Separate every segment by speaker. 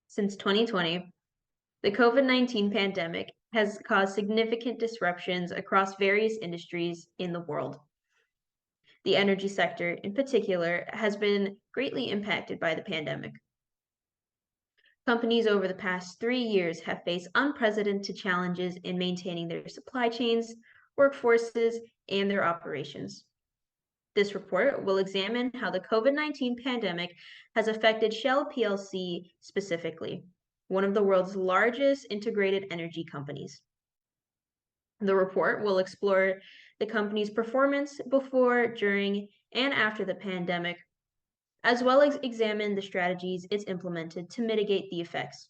Speaker 1: Since 2020, the COVID-19 pandemic has caused significant disruptions across various industries in the world. The energy sector, in particular, has been greatly impacted by the pandemic. Companies over the past 3 years have faced unprecedented challenges in maintaining their supply chains, workforces, and their operations. This report will examine how the COVID-19 pandemic has affected Shell plc specifically, one of the world's largest integrated energy companies. The report will explore the company's performance before, during, and after the pandemic, as well as examine the strategies it's implemented to mitigate the effects.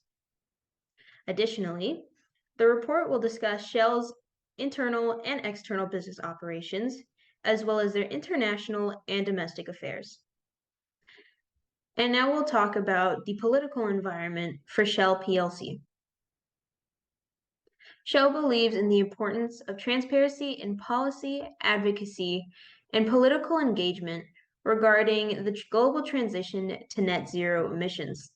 Speaker 1: Additionally, the report will discuss Shell's internal and external business operations, as well as their international and domestic affairs. And now we'll talk about the political environment for Shell plc. Shell believes in the importance of transparency in policy, advocacy, and political engagement regarding the global transition to net zero emissions.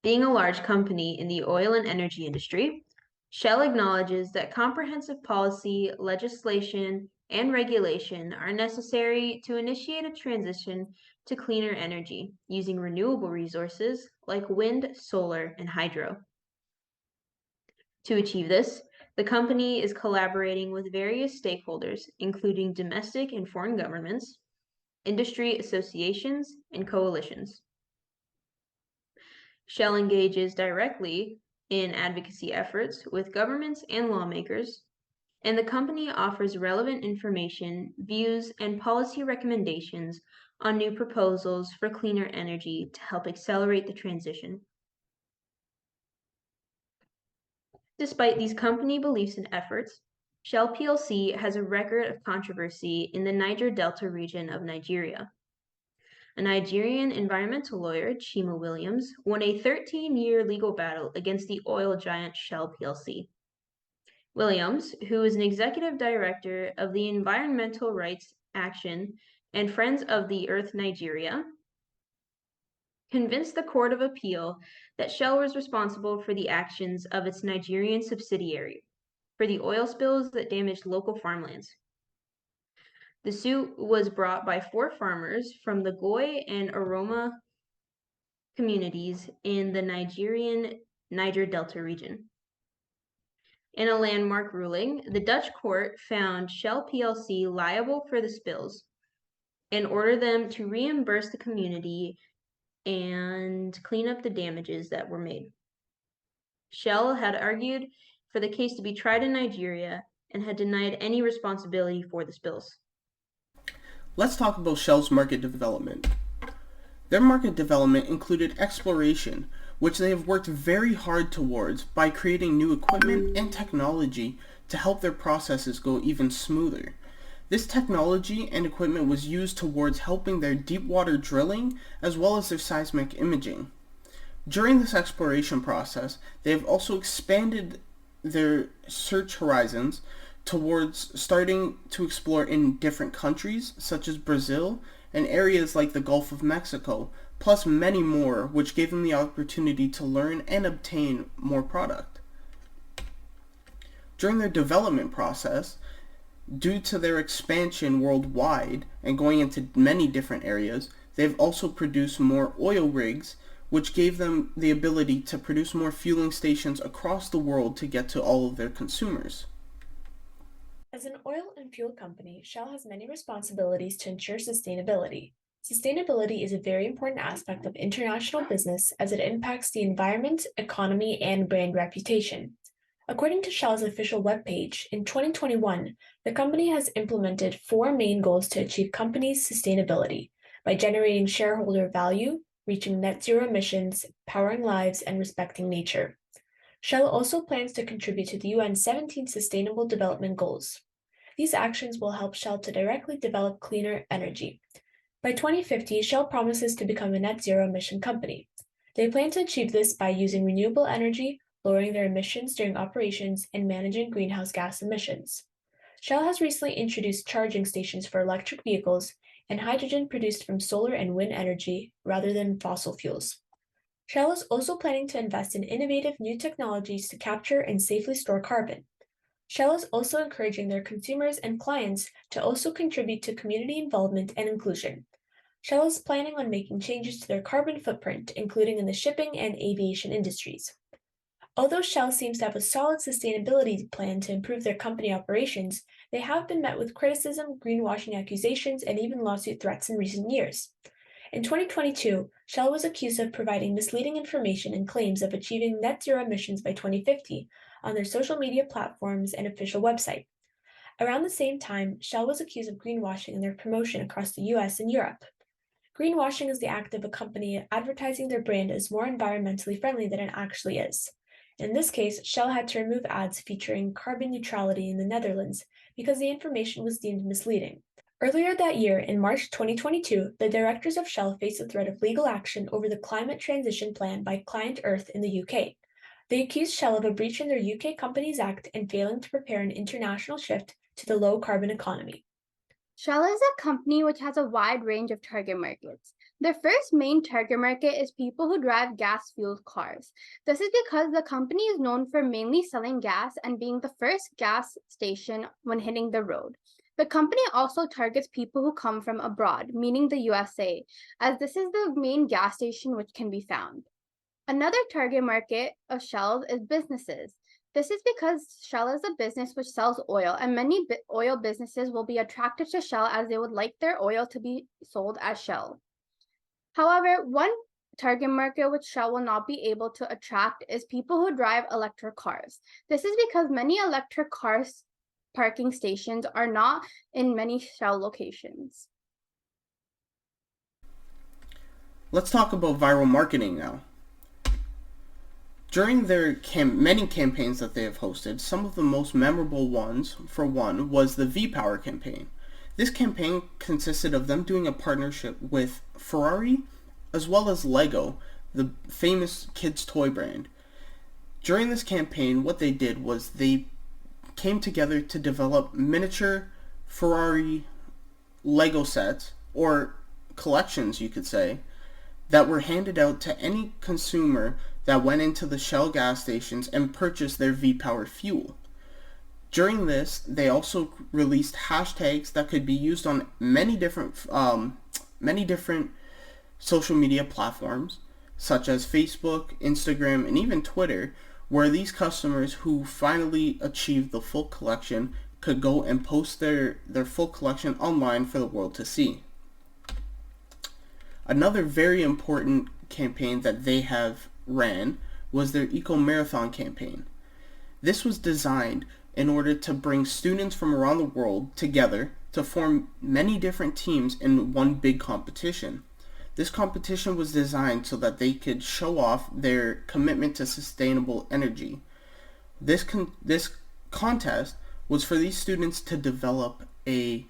Speaker 1: Being a large company in the oil and energy industry, Shell acknowledges that comprehensive policy, legislation, and regulation are necessary to initiate a transition to cleaner energy using renewable resources like wind, solar, and hydro. To achieve this, the company is collaborating with various stakeholders, including domestic and foreign governments, industry associations, and coalitions. Shell engages directly in advocacy efforts with governments and lawmakers, and the company offers relevant information, views, and policy recommendations on new proposals for cleaner energy to help accelerate the transition. Despite these company beliefs and efforts, Shell plc has a record of controversy in the Niger Delta region of Nigeria. A Nigerian environmental lawyer, Chima Williams, won a 13-year legal battle against the oil giant Shell plc. Williams, who is an executive director of the Environmental Rights Action and Friends of the Earth Nigeria, convinced the Court of Appeal that Shell was responsible for the actions of its Nigerian subsidiary for the oil spills that damaged local farmlands. The suit was brought by 4 farmers from the Goy and Oroma communities in the Nigerian Niger Delta region. In a landmark ruling, the Dutch court found Shell plc liable for the spills and ordered them to reimburse the community and clean up the damages that were made. Shell had argued for the case to be tried in Nigeria and had denied any responsibility for the spills.
Speaker 2: Let's talk about Shell's market development. Their market development included exploration, which they have worked very hard towards by creating new equipment and technology to help their processes go even smoother. This technology and equipment was used towards helping their deep water drilling as well as their seismic imaging. During this exploration process, they have also expanded their search horizons towards starting to explore in different countries such as Brazil and areas like the Gulf of Mexico, plus many more, which gave them the opportunity to learn and obtain more product. During their development process, due to their expansion worldwide and going into many different areas, they've also produced more oil rigs, which gave them the ability to produce more fueling stations across the world to get to all of their consumers.
Speaker 3: As an oil and fuel company, Shell has many responsibilities to ensure sustainability. Sustainability is a very important aspect of international business as it impacts the environment, economy, and brand reputation. According to Shell's official webpage, in 2021, the company has implemented 4 main goals to achieve company's sustainability by generating shareholder value, reaching net zero emissions, powering lives, and respecting nature. Shell also plans to contribute to the UN's 17 Sustainable Development Goals. These actions will help Shell to directly develop cleaner energy. By 2050, Shell promises to become a net zero emission company. They plan to achieve this by using renewable energy, lowering their emissions during operations, and managing greenhouse gas emissions. Shell has recently introduced charging stations for electric vehicles and hydrogen produced from solar and wind energy rather than fossil fuels. Shell is also planning to invest in innovative new technologies to capture and safely store carbon. Shell is also encouraging their consumers and clients to also contribute to community involvement and inclusion. Shell is planning on making changes to their carbon footprint, including in the shipping and aviation industries. Although Shell seems to have a solid sustainability plan to improve their company operations, they have been met with criticism, greenwashing accusations, and even lawsuit threats in recent years. In 2022, Shell was accused of providing misleading information and claims of achieving net zero emissions by 2050 on their social media platforms and official website. Around the same time, Shell was accused of greenwashing in their promotion across the US and Europe. Greenwashing is the act of a company advertising their brand as more environmentally friendly than it actually is. In this case, Shell had to remove ads featuring carbon neutrality in the Netherlands because the information was deemed misleading. Earlier that year, in March 2022, the directors of Shell faced a threat of legal action over the climate transition plan by Client Earth in the UK. They accused Shell of a breach in their UK Companies Act and failing to prepare an international shift to the low-carbon economy.
Speaker 4: Shell is a company which has a wide range of target markets. Their first main target market is people who drive gas-fueled cars. This is because the company is known for mainly selling gas and being the first gas station when hitting the road. The company also targets people who come from abroad, meaning the USA, as this is the main gas station which can be found. Another target market of Shell is businesses. This is because Shell is a business which sells oil, and many oil businesses will be attracted to Shell as they would like their oil to be sold as Shell. However, one target market which Shell will not be able to attract is people who drive electric cars. This is because many electric cars parking stations are not in many Shell locations.
Speaker 2: Let's talk about viral marketing now. During their many campaigns that they have hosted, some of the most memorable ones, for one, was the V-Power campaign. This campaign consisted of them doing a partnership with Ferrari as well as Lego, the famous kids' toy brand. During this campaign, what they did was they came together to develop miniature Ferrari Lego sets, or collections you could say, that were handed out to any consumer that went into the Shell gas stations and purchased their V-Power fuel. During this, they also released hashtags that could be used on many different social media platforms, such as Facebook, Instagram, and even Twitter, where these customers who finally achieved the full collection could go and post their full collection online for the world to see. Another very important campaign that they have ran was their Eco Marathon campaign. This was designed in order to bring students from around the world together to form many different teams in one big competition. This competition was designed so that they could show off their commitment to sustainable energy. This contest was for these students to develop a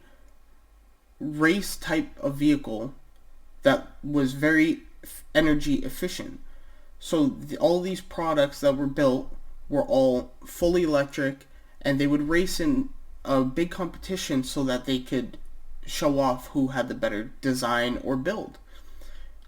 Speaker 2: race type of vehicle that was very energy efficient. So all these products that were built were all fully electric, and they would race in a big competition so that they could show off who had the better design or build.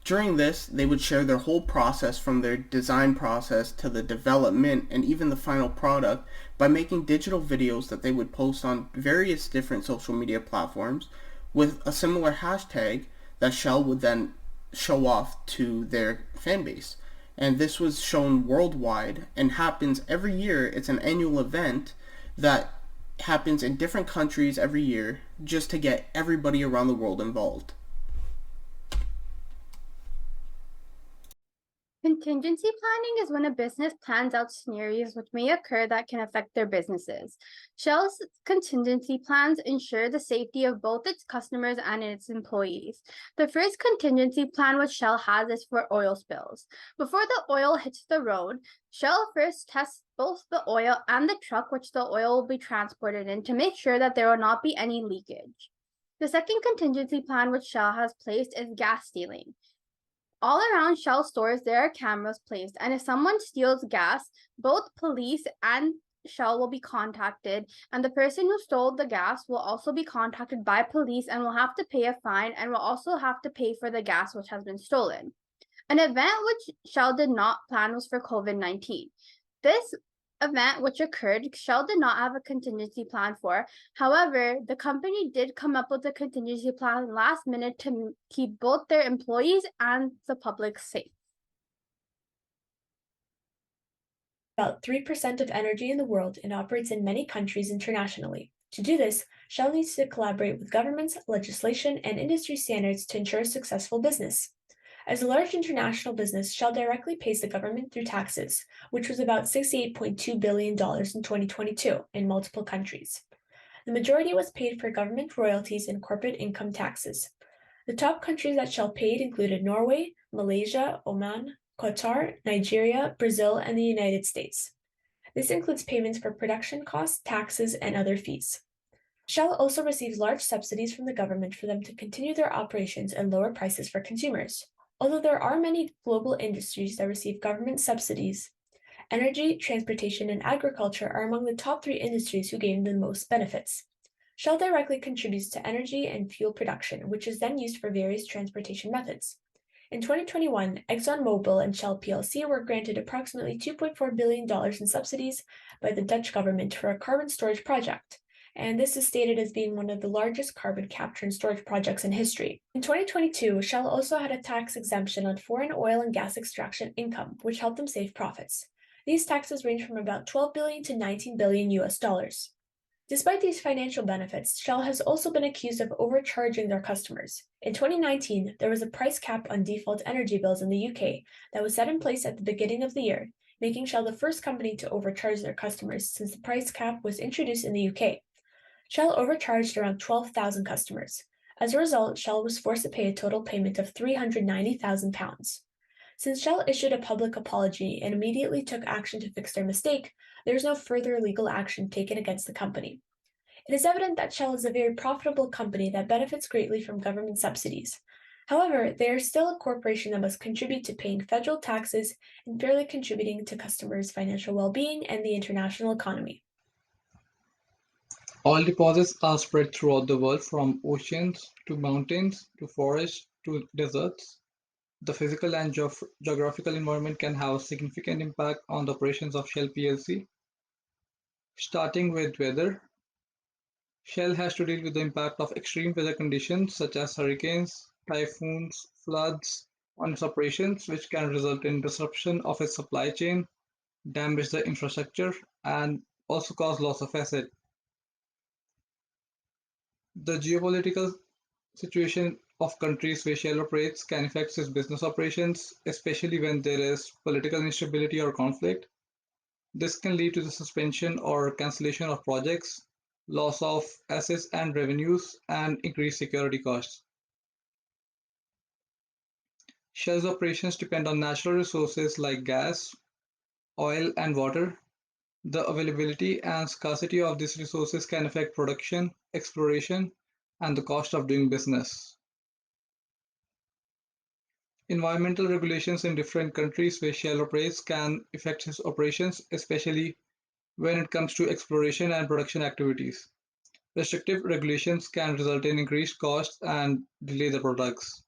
Speaker 2: During this, they would share their whole process from their design process to the development and even the final product by making digital videos that they would post on various different social media platforms with a similar hashtag that Shell would then show off to their fan base. And this was shown worldwide and happens every year. It's an annual event that happens in different countries every year just to get everybody around the world involved.
Speaker 4: Contingency planning is when a business plans out scenarios which may occur that can affect their businesses. Shell's contingency plans ensure the safety of both its customers and its employees. The first contingency plan which Shell has is for oil spills. Before the oil hits the road, Shell first tests both the oil and the truck which the oil will be transported in to make sure that there will not be any leakage. The second contingency plan which Shell has placed is gas stealing. All around Shell stores, there are cameras placed, and if someone steals gas, both police and Shell will be contacted, and the person who stole the gas will also be contacted by police and will have to pay a fine and will also have to pay for the gas which has been stolen. An event which Shell did not plan was for COVID-19. This event which occurred, Shell did not have a contingency plan for. However, the company did come up with a contingency plan last minute to keep both their employees and the public safe.
Speaker 3: About 3% of energy in the world and operates in many countries internationally. To do this, Shell needs to collaborate with governments, legislation, and industry standards to ensure successful business. As a large international business, Shell directly pays the government through taxes, which was about $68.2 billion in 2022 in multiple countries. The majority was paid for government royalties and corporate income taxes. The top countries that Shell paid included Norway, Malaysia, Oman, Qatar, Nigeria, Brazil, and the United States. This includes payments for production costs, taxes, and other fees. Shell also receives large subsidies from the government for them to continue their operations and lower prices for consumers. Although there are many global industries that receive government subsidies, energy, transportation, and agriculture are among the top 3 industries who gain the most benefits. Shell directly contributes to energy and fuel production, which is then used for various transportation methods. In 2021, ExxonMobil and Shell plc were granted approximately $2.4 billion in subsidies by the Dutch government for a carbon storage project, and this is stated as being one of the largest carbon capture and storage projects in history. In 2022, Shell also had a tax exemption on foreign oil and gas extraction income, which helped them save profits. These taxes range from about $12 billion to $19 billion US dollars. Despite these financial benefits, Shell has also been accused of overcharging their customers. In 2019, there was a price cap on default energy bills in the UK that was set in place at the beginning of the year, making Shell the first company to overcharge their customers since the price cap was introduced in the UK. Shell overcharged around 12,000 customers. As a result, Shell was forced to pay a total payment of £390,000. Since Shell issued a public apology and immediately took action to fix their mistake, there is no further legal action taken against the company. It is evident that Shell is a very profitable company that benefits greatly from government subsidies. However, they are still a corporation that must contribute to paying federal taxes and fairly contributing to customers' financial well-being and the international economy.
Speaker 5: Oil deposits are spread throughout the world, from oceans to mountains to forests to deserts. The physical and geographical environment can have a significant impact on the operations of Shell plc. Starting with weather, Shell has to deal with the impact of extreme weather conditions such as hurricanes, typhoons, floods on its operations, which can result in disruption of its supply chain, damage the infrastructure, and also cause loss of asset. The geopolitical situation of countries where Shell operates can affect its business operations, especially when there is political instability or conflict. This can lead to the suspension or cancellation of projects, loss of assets and revenues, and increased security costs. Shell's operations depend on natural resources like gas, oil, and water. The availability and scarcity of these resources can affect production, exploration, and the cost of doing business. Environmental regulations in different countries where Shell operates can affect its operations, especially when it comes to exploration and production activities. Restrictive regulations can result in increased costs and delay the products.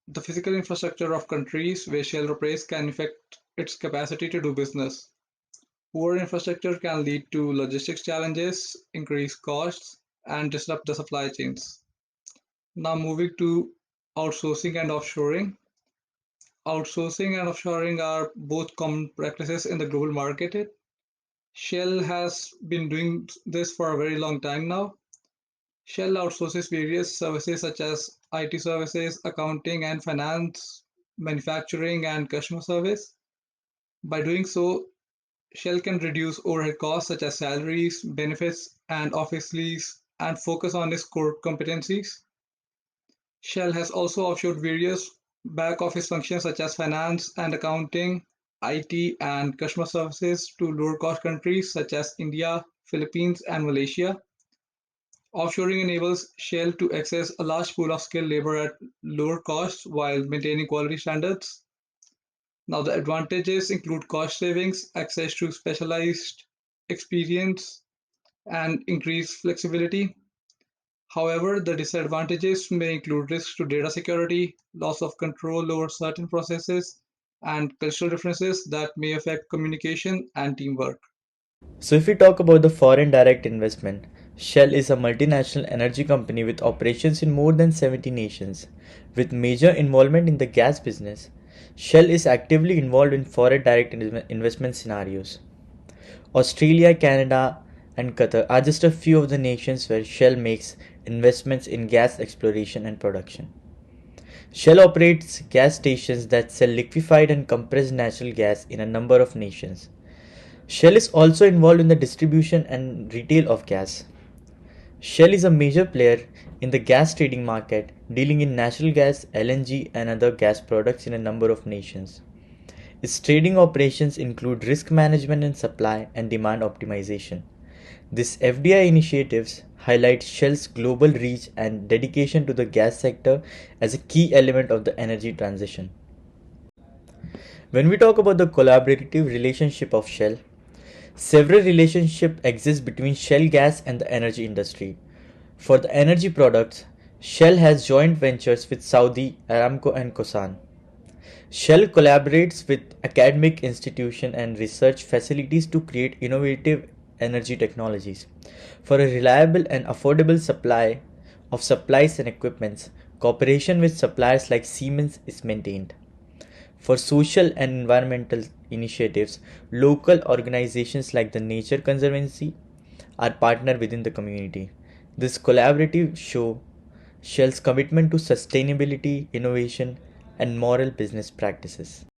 Speaker 5: The physical infrastructure of countries where Shell operates can affect its capacity to do business. Poor infrastructure can lead to logistics challenges, increased costs, and disrupt the supply chains. Now moving to outsourcing and offshoring. Outsourcing and offshoring are both common practices in the global market. Shell has been doing this for a very long time now. Shell outsources various services such as IT services, accounting and finance, manufacturing, and customer service. By doing so, Shell can reduce overhead costs such as salaries, benefits, and office lease, and focus on its core competencies. Shell has also offshored various back office functions such as finance and accounting, IT, and customer services to lower cost countries such as India, Philippines, and Malaysia. Offshoring enables Shell to access a large pool of skilled labor at lower costs while maintaining quality standards. Now, the advantages include cost savings, access to specialized experience, and increased flexibility. However, the disadvantages may include risks to data security, loss of control over certain processes, and cultural differences that may affect communication and teamwork.
Speaker 6: So if we talk about the foreign direct investment, Shell is a multinational energy company with operations in more than 70 nations. With major involvement in the gas business, Shell is actively involved in foreign direct investment scenarios. Australia, Canada, and Qatar are just a few of the nations where Shell makes investments in gas exploration and production. Shell operates gas stations that sell liquefied and compressed natural gas in a number of nations. Shell is also involved in the distribution and retail of gas. Shell is a major player in the gas trading market, dealing in natural gas, LNG, and other gas products in a number of nations. Its trading operations include risk management and supply and demand optimization. This FDI initiatives highlight Shell's global reach and dedication to the gas sector as a key element of the energy transition. When we talk about the collaborative relationship of Shell, several relationships exist between Shell Gas and the energy industry. For the energy products, Shell has joint ventures with Saudi Aramco and Kosan. Shell collaborates with academic institutions and research facilities to create innovative energy technologies. For a reliable and affordable supply of supplies and equipments, cooperation with suppliers like Siemens is maintained. For social and environmental initiatives, local organizations like the Nature Conservancy are partnered within the community. This collaborative show Shell's commitment to sustainability, innovation, and moral business practices.